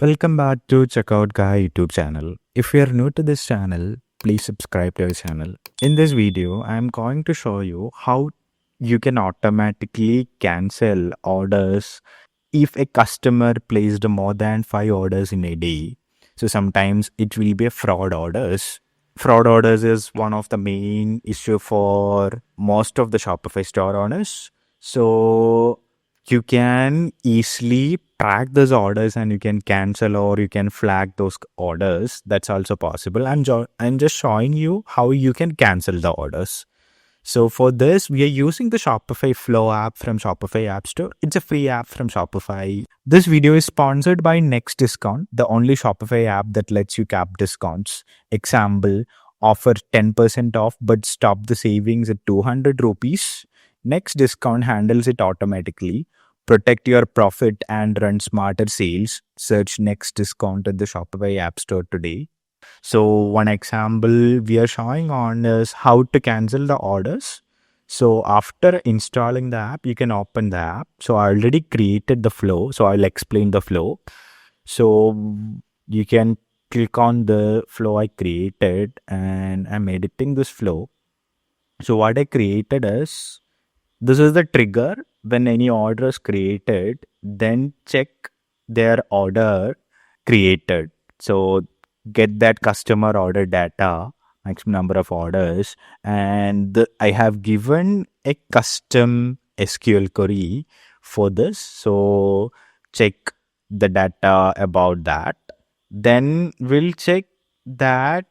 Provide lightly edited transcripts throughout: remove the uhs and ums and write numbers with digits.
Welcome back to Checkout Guy YouTube channel. If you are new to this channel, please subscribe to our channel. In this video, I am going to show you how you can automatically cancel orders if a customer placed more than 5 orders in a day. So sometimes it will be a fraud orders. Fraud orders is one of the main issue for most of the Shopify store owners. So you can easily track those orders and you can cancel or you can flag those orders. That's also possible. I'm just showing you how you can cancel the orders. So for this, we are using the Shopify Flow app from Shopify App Store. It's a free app from Shopify. This video is sponsored by Next Discount, the only Shopify app that lets you cap discounts. Example, offer 10% off but stop the savings at 200 rupees. Next Discount handles it automatically. Protect your profit and run smarter sales. Search Next Discount at the Shopify App Store today. So one example we are showing on is how to cancel the orders. So after installing the app, you can open the app. So I already created the flow. So I'll explain the flow. So you can click on the flow I created and I'm editing this flow. So what I created is, this is the trigger when any order is created, then check their order created. So get that customer order data, maximum number of orders, and I have given a custom SQL query for this. So check the data about that. Then we'll check that,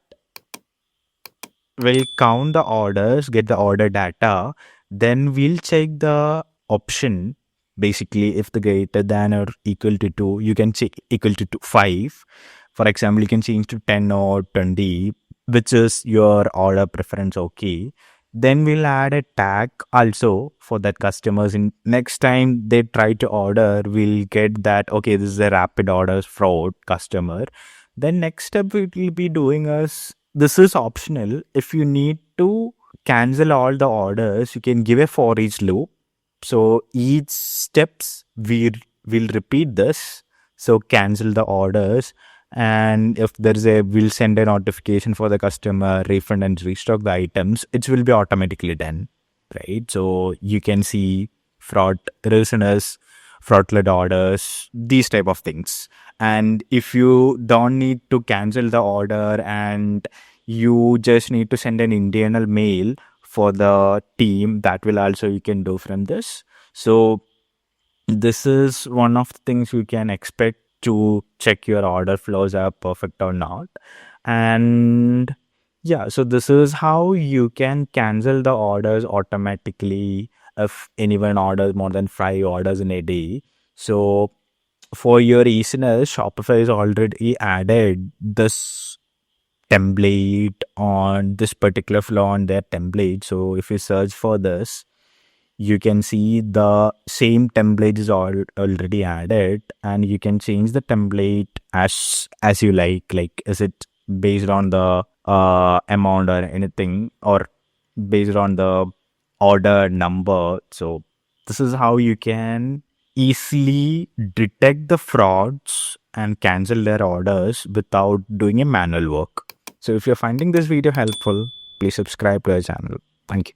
we'll count the orders, get the order data. Then we'll check the option. Basically, if the greater than or equal to 2, you can check equal to 5. For example, you can change to 10 or 20, which is your order preference. Okay. Then we'll add a tag also for that customers. In next time they try to order, we'll get that, okay, this is a rapid orders fraud customer. Then next step we will be doing is, this is optional. If you need to cancel all the orders, you can give a for each loop. So each steps we will repeat this. So cancel the orders. And if there's we'll send a notification for the customer, refund and restock the items. It will be automatically done, right? So you can see fraud listeners, fraudulent orders, these type of things. And if you don't need to cancel the order and you just need to send an internal mail for the team, that will also you can do from this. So this is one of the things you can expect to check your order flows are perfect or not. And yeah, so this is how you can cancel the orders automatically if anyone orders more than 5 orders in a day. So for your listeners, Shopify has already added this template on this particular flow on their template. So if you search for this, you can see the same template is already added, and you can change the template as you like is it based on the amount or anything, or based on the order number. So this is how you can easily detect the frauds and cancel their orders without doing a manual work. So if you're finding this video helpful, please subscribe to our channel. Thank you.